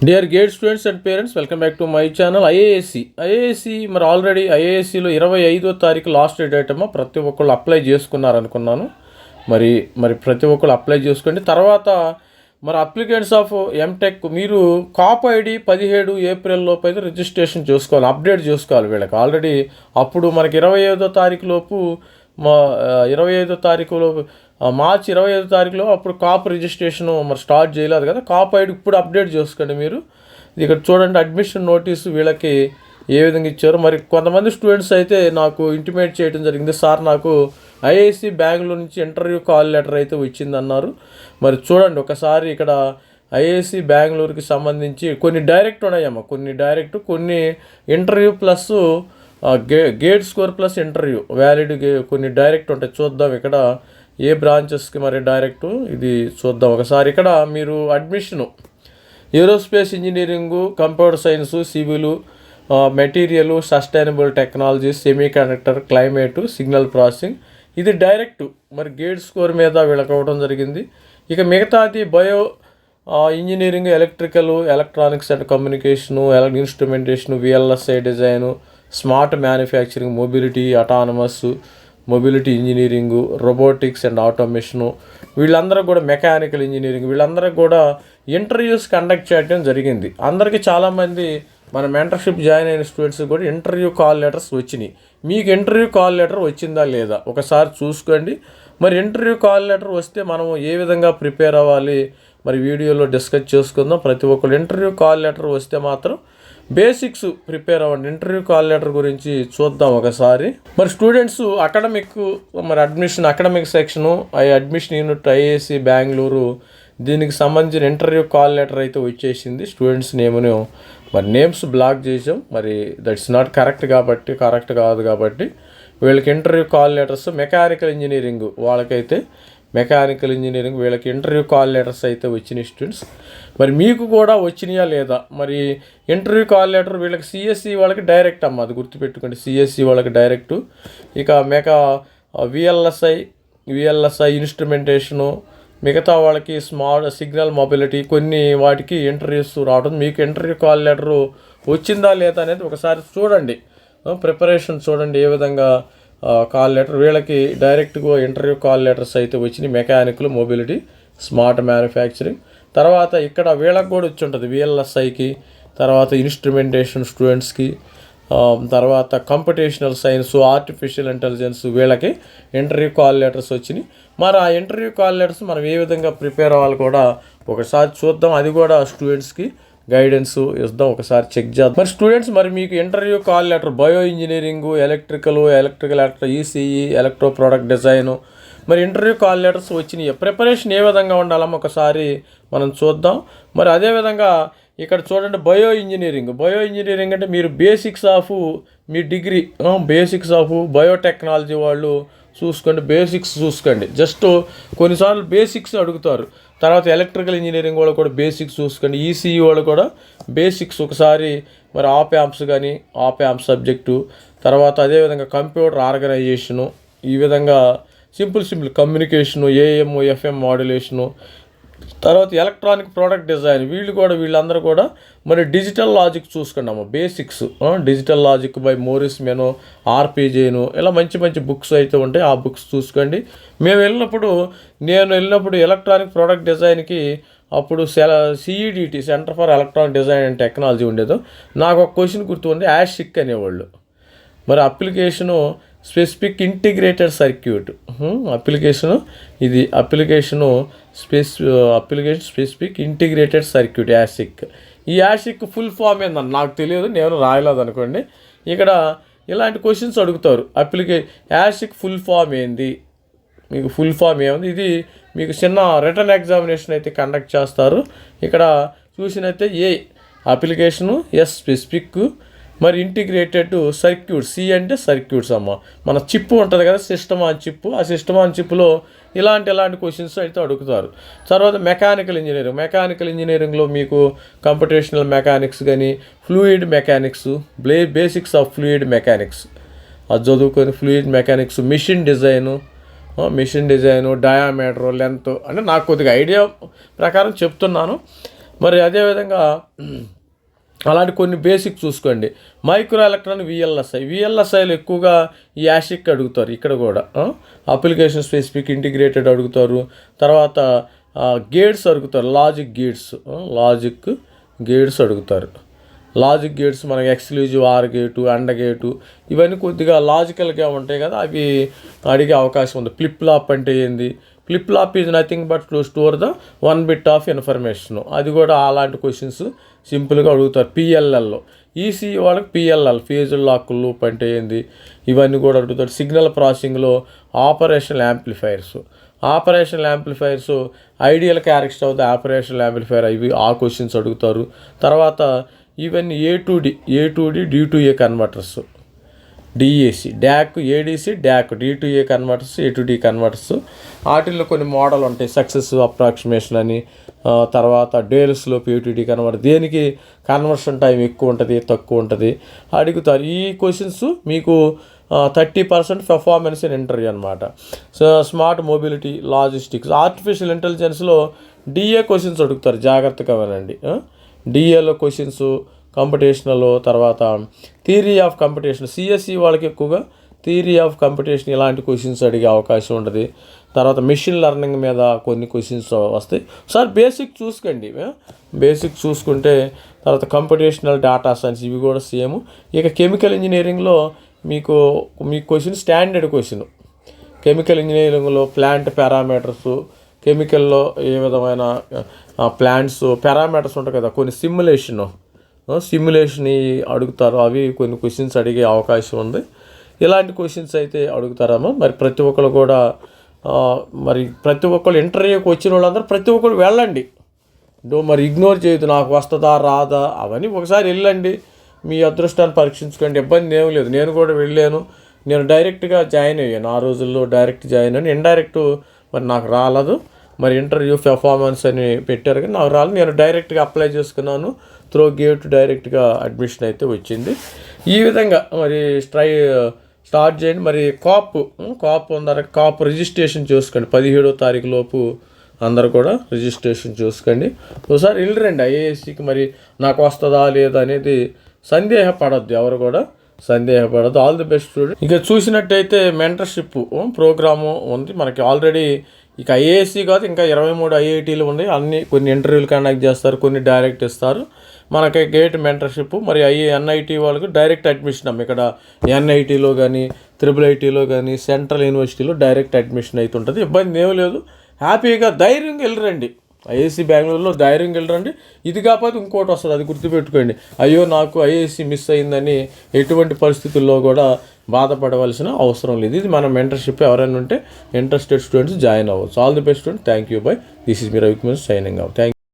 Dear gate students and parents, welcome back to my channel. IASc మరి already ఐఏఎస్సిలో 25వ తారీఖు last date అమ్మా. ప్రతి ఒక్కళ్ళు అప్లై చేసుకున్నారనుకున్నాను. మరి మరి ప్రతి ఒక్కళ్ళు అప్లై చేసుకోండి. తర్వాత మరి అప్లికెంట్స్ ఆఫ్ ఎంటెక్ మీరు కాప్ ఐడి 17 ఏప్రిల్ లోపు అయితే రిజిస్ట్రేషన్ చేసుకోవాలి, అప్డేట్ చేసుకోవాలి వీళ్ళకి. ఆల్రెడీ అప్పుడు మనకి 25వ తారీఖు లోపు 25వ తారీఖులో మార్చి 25వ తారీఖులో అప్పుడు కాప్ రిజిస్ట్రేషన్ మరి స్టార్ట్ చేయలేదు కదా. కాప్ ఐడి ఇప్పుడు అప్డేట్ చేసుకోండి మీరు. ఇక్కడ చూడండి, అడ్మిషన్ నోటీసు వీళ్ళకి ఏ విధంగా ఇచ్చారు. మరి కొంతమంది స్టూడెంట్స్ అయితే నాకు ఇంటిమేట్ చేయడం జరిగింది, సార్ నాకు ఐఐసి బెంగళూరు నుంచి ఇంటర్వ్యూ కాల్ లెటర్ అయితే వచ్చిందన్నారు. మరి చూడండి ఒకసారి, ఇక్కడ ఐఐసి బెంగళూరుకి సంబంధించి కొన్ని డైరెక్ట్ ఉన్నాయమ్మా, కొన్ని interview plus gate score plus interview valid కొన్ని డైరెక్ట్ ఉంటాయి. చూద్దాం ఇక్కడ ఏ బ్రాంచెస్కి మరి డైరెక్టు ఇది చూద్దాం ఒకసారి. ఇక్కడ మీరు admission aerospace engineering, computer science, civil, material, sustainable technology, semi conductor, climate, signal processing, ఇది డైరెక్ట్ మరి గేట్ స్కోర్ మీద వీళ్ళకి అవ్వడం జరిగింది. ఇక మిగతాది bio engineering, electrical, electronics and communication, instrumentation, VLSI design, smart manufacturing, mobility, autonomous, mobility engineering, robotics and automation, వీళ్ళందరూ కూడా మెకానికల్ ఇంజనీరింగ్, వీళ్ళందరూ కూడా ఇంటర్వ్యూస్ కండక్ట్ చేయడం జరిగింది. అందరికీ చాలామంది మన మెంటర్షిప్ జాయిన్ అయిన స్టూడెంట్స్ కూడా ఇంటర్వ్యూ కాల్ లెటర్స్ వచ్చినాయి. మీకు ఇంటర్వ్యూ కాల్ లెటర్ వచ్చిందా లేదా ఒకసారి చూసుకోండి. మరి ఇంటర్వ్యూ కాల్ లెటర్ వస్తే మనం ఏ విధంగా ప్రిపేర్ అవ్వాలి మరి వీడియోలో డిస్కస్ చేసుకుందాం. ప్రతి ఒక్కరు ఇంటర్వ్యూ కాల్ లెటర్ వస్తే మాత్రం బేసిక్స్ ప్రిపేర్ అవ్వండి. ఇంటర్వ్యూ కాల్ లెటర్ గురించి చూద్దాం ఒకసారి. మరి స్టూడెంట్స్ అకాడమిక్ మరి academic section admission unit IASc Bengaluru, దీనికి సంబంధించిన ఇంటర్వ్యూ కాల్ లెటర్ అయితే వచ్చేసింది. స్టూడెంట్స్ నేమ్స్ బ్లాక్ చేసాం. మరి దట్స్ నాట్ కరెక్ట్ కాదు కాబట్టి వీళ్ళకి interview call letters mechanical engineering వీళ్ళకి ఇంటర్వ్యూ కాల్ లెటర్స్ అయితే వచ్చినాయి స్టూడెంట్స్. మరి మీకు కూడా వచ్చినాయా లేదా? మరి ఇంటర్వ్యూ కాల్ లెటర్ వీళ్ళకి సిఎస్సి వాళ్ళకి డైరెక్ట్ అమ్మ, అది గుర్తుపెట్టుకోండి, సిఎస్సి వాళ్ళకి డైరెక్టు. ఇక విఎల్ఎస్ఐ ఇన్స్ట్రుమెంటేషను, మిగతా వాళ్ళకి స్మార్ట్ సిగ్నల్ మొబిలిటీ, కొన్ని వాటికి ఇంటర్వ్యూస్ రావడం. మీకు ఇంటర్వ్యూ కాల్ లెటరు వచ్చిందా లేదా అనేది ఒకసారి చూడండి, ప్రిపరేషన్ చూడండి ఏ విధంగా కాల్ లెటర్. వీళ్ళకి డైరెక్ట్గా ఇంటర్వ్యూ కాల్ లెటర్స్ అయితే వచ్చినాయి, మెకానికల్, మొబిలిటీ, స్మార్ట్ మ్యానుఫ్యాక్చరింగ్. తర్వాత ఇక్కడ వీళ్ళకి కూడా వచ్చి ఉంటుంది విఎల్ఎస్ఐకి, తర్వాత ఇన్స్ట్రుమెంటేషన్ స్టూడెంట్స్కి, తర్వాత కంప్యూటేషనల్ సైన్స్, ఆర్టిఫిషియల్ ఇంటెలిజెన్స్, వీళ్ళకి ఇంటర్వ్యూ కాల్ లెటర్స్ వచ్చినాయి. మరి ఆ ఇంటర్వ్యూ కాల్ లెటర్స్ మనం ఏ విధంగా ప్రిపేర్ అవ్వాలి కూడా ఒకసారి చూద్దాం. అది కూడా స్టూడెంట్స్కి గైడెన్స్ ఇద్దాం, ఒకసారి చెక్ చేద్దాం. మరి స్టూడెంట్స్ మరి మీకు interview call letter bio engineering, electrical, ECE, electro product design, మరి ఇంటర్వ్యూ కాల్ లెటర్స్ వచ్చినాయి. ప్రిపరేషన్ ఏ విధంగా ఉండాలమ్మో ఒకసారి మనం చూద్దాం. మరి అదేవిధంగా ఇక్కడ చూడండి, బయో ఇంజనీరింగ్ అంటే మీరు basics of me degree, basics of biotechnology వాళ్ళు బేసిక్స్ చూసుకోండి. జస్ట్ కొన్నిసార్లు బేసిక్స్ అడుగుతారు. తర్వాత ఎలక్ట్రికల్ ఇంజనీరింగ్ వాళ్ళు కూడా బేసిక్స్ చూసుకోండి. ఈసీఈ వాళ్ళు కూడా బేసిక్స్ ఒకసారి మరి ఆప్ యాంప్ సబ్జెక్టు, తర్వాత అదేవిధంగా కంప్యూటర్ ఆర్గనైజేషను, ఈ విధంగా simple communication, AM FM modulation, తర్వాత ఎలక్ట్రానిక్ ప్రోడక్ట్ డిజైన్, వీళ్ళందరూ కూడా మరి డిజిటల్ లాజిక్ చూసుకున్నాము. Basics digital logic by Morris Mano, ఆర్పీజేను, ఇలా మంచి బుక్స్ అయితే ఉంటాయి, ఆ బుక్స్ చూసుకోండి. నేను వెళ్ళినప్పుడు ఎలక్ట్రానిక్ ప్రోడక్ట్ డిజైన్కి అప్పుడు CEDT, center for electronic design and technology ఉండేదో. నాకు ఒక క్వశ్చన్ గుర్తుంది, యాషిక్ అనేవాళ్ళు. మరి application specific integrated circuit, application specific integrated circuit, ASIC. ఈ యాషిక్ ఫుల్ ఫామ్ ఏందని నాకు తెలియదు, నేను రాయలేదు అనుకోండి. ఇక్కడ ఇలాంటి క్వశ్చన్స్ అడుగుతారు. యాషిక్ ఫుల్ ఫామ్ ఏంది, మీకు ఫుల్ ఫామ్ ఏముంది, ఇది మీకు చిన్న రిటర్న్ ఎగ్జామినేషన్ అయితే కండక్ట్ చేస్తారు. ఇక్కడ చూసినైతే అప్లికేషను, స్పెసిఫిక్, మరి ఇంటిగ్రేటెడ్ సర్క్యూట్, సి అంటే సర్క్యూట్స్ అమ్మ. మన చిప్ ఉంటుంది కదా, సిస్టమ్ ఆన్ చిప్లో ఇలాంటి క్వశ్చన్స్ అయితే అడుగుతారు. తర్వాత మెకానికల్ ఇంజనీరింగ్లో మీకు కంప్యూటేషనల్ మెకానిక్స్ కానీ, fluid mechanics, basics of fluid mechanics అది చదువుకొని, fluid mechanics, machine design, diameter, length, అంటే నాకు కొద్దిగా ఐడియా ప్రకారం చెప్తున్నాను. మరి అదేవిధంగా అలాంటి కొన్ని బేసిక్ చూసుకోండి. మైక్రో ఎలక్ట్రాన్ విఎల్ఎస్ఐలో ఎక్కువగా ఈ యాషిక్ అడుగుతారు. ఇక్కడ కూడా అప్లికేషన్ స్పెసిఫిక్ ఇంటిగ్రేటెడ్ అడుగుతారు. తర్వాత గేట్స్ అడుగుతారు, లాజిక్ గేట్స్ అడుగుతారు. లాజిక్ గేట్స్ మనకి exclusive are gate, and gate, ఇవన్నీ కొద్దిగా లాజికల్గా ఉంటాయి కదా, అవి అడిగే అవకాశం ఉంది. ఫ్లిప్ ఫ్లాప్ అంటే ఏంది? Flip flop is nothing but to store the 1 bit of information. అది కూడా అలాంటి క్వశ్చన్స్ సింపుల్గా అడుగుతారు. పిఎల్ఎల్లో ఈసీ వాళ్ళకి పిఎల్ఎల్ ఫేజ్ లాక్ లూప్ అంటే ఏంది, ఇవన్నీ కూడా అడుగుతారు. సిగ్నల్ ప్రాసెసింగ్లో operational amplifiers ideal character of the operational amplifier, ఇవి ఆ క్వశ్చన్స్ అడుగుతారు. తర్వాత ఇవన్నీ A2D D2A converters, DAC DAC, ADC DAC, D2A converters, A2D converters, వాటిల్లో కొన్ని మోడల్ ఉంటాయి. సక్సెసివ్ అప్రాక్సిమేషన్ అని, తర్వాత డేల్స్లో A2D కన్వర్టర్, దేనికి కన్వర్షన్ టైం ఎక్కువ ఉంటుంది తక్కువ ఉంటుంది అడుగుతారు. ఈ క్వశ్చన్స్ మీకు 30% పెర్ఫార్మెన్స్ ఇన్ ఇంటర్వ్యూ అనమాట. So smart mobility, logistics, artificial ఇంటెలిజెన్స్లో డిఏ క్వశ్చన్స్ అడుగుతారు, జాగ్రత్తగా వినండి. డిఏలో క్వశ్చన్స్, కంపిటీషనల్, తర్వాత థియరీ ఆఫ్ కంపిటీషన్, సిఎస్సి వాళ్ళకి ఎక్కువగా థియరీ ఆఫ్ కంపిటీషన్ ఇలాంటి క్వశ్చన్స్ అడిగే అవకాశం ఉంటుంది. తర్వాత మెషిన్ లెర్నింగ్ మీద కొన్ని క్వశ్చన్స్ వస్తాయి. సార్ బేసిక్ చూసుకోండి, బేసిక్ చూసుకుంటే తర్వాత కంపిటీషనల్ డేటా సైన్స్, ఇవి కూడా సేమ్. ఇక కెమికల్ ఇంజనీరింగ్లో మీ క్వశ్చన్ స్టాండర్డ్ క్వశ్చన్. కెమికల్ ఇంజనీరింగ్లో ప్లాంట్ పారామీటర్స్, కెమికల్లో ఏ విధమైన ప్లాంట్స్ పారామీటర్స్ ఉంటాయి కదా, కొన్ని సిమ్యులేషన్ అడుగుతారు. అవి కొన్ని క్వశ్చన్స్ అడిగే అవకాశం ఉంది. ఇలాంటి క్వశ్చన్స్ అయితే అడుగుతారమ్మా. మరి ప్రతి ఒక్కరు కూడా ఇంటర్వ్యూకి వచ్చిన వాళ్ళందరూ ప్రతి ఒక్కరు వెళ్ళండి. మరి ఇగ్నోర్ చేయొద్దు, నాకు వస్తుందా రాదా అవన్నీ ఒకసారి వెళ్ళండి, మీ అదృష్టాన్ని పరీక్షించుకోండి, ఇబ్బంది ఏం లేదు. నేను కూడా వెళ్ళాను, నేను డైరెక్ట్గా జాయిన్ అయ్యాను. ఆ రోజుల్లో డైరెక్ట్ జాయిన్ అయ్యాను. ఇండైరెక్ట్ మరి నాకు రాలేదు. మరి ఇంటర్వ్యూ పెర్ఫార్మెన్స్ అని పెట్టారు కానీ నాకు రాలేదు. నేను డైరెక్ట్గా అప్లై చేసుకున్నాను, త్రూ గేట్ డైరెక్ట్గా అడ్మిషన్ అయితే వచ్చింది. ఈ విధంగా మరి స్టార్ట్ చేయండి. మరి కాప్ ఉందర కాప్ రిజిస్ట్రేషన్ చేసుకోండి. 17వ తారీఖు లోపు అందరు కూడా రిజిస్ట్రేషన్ చూసుకోండి. ఒకసారి వెళ్ళరండి ఐఏఎస్సికి. మరి నాకు వస్తుందా లేదా అనేది సందేహపడద్దు, ఎవరు కూడా సందేహపడద్దు. All the best student. ఇక చూసినట్టయితే మెంటర్షిప్ ప్రోగ్రాము ఉంది మనకి ఆల్రెడీ. ఇక ఐఏఎస్సి కాదు, ఇంకా 23 ఐఐటీలు ఉన్నాయి. కొన్ని ఇంటర్వ్యూలు కండక్ట్ చేస్తారు, కొన్ని డైరెక్ట్ ఇస్తారు. మనకి గేట్ మెంటర్షిప్. మరి ఎన్ఐటీ వాళ్ళకి డైరెక్ట్ అడ్మిషన్ అమ్మ. ఇక్కడ ఎన్ఐటీలో కానీ, IIITలో కానీ, సెంట్రల్ యూనివర్సిటీలో డైరెక్ట్ అడ్మిషన్ అవుతుంటుంది. ఇబ్బంది ఏమీ లేదు. హ్యాపీగా ధైర్యంగా వెళ్ళరండి. ఐఏఎస్సి బెంగళూరులో ధైర్యంగా వెళ్ళరండి. ఇది కాకపోతే ఇంకోటి వస్తుంది, అది గుర్తుపెట్టుకోండి. అయ్యో నాకు ఐఏఎస్సి మిస్ అయిందని ఎటువంటి పరిస్థితుల్లో కూడా బాధపడవలసిన అవసరం లేదు. ఇది మన మెంటర్షిప్. ఎవరైనా ఉంటే ఇంట్రెస్టెడ్ స్టూడెంట్స్ జాయిన్ అవ్వచ్చు. All the best student. Thank you. By. This is me Ravikumar signing out. Thank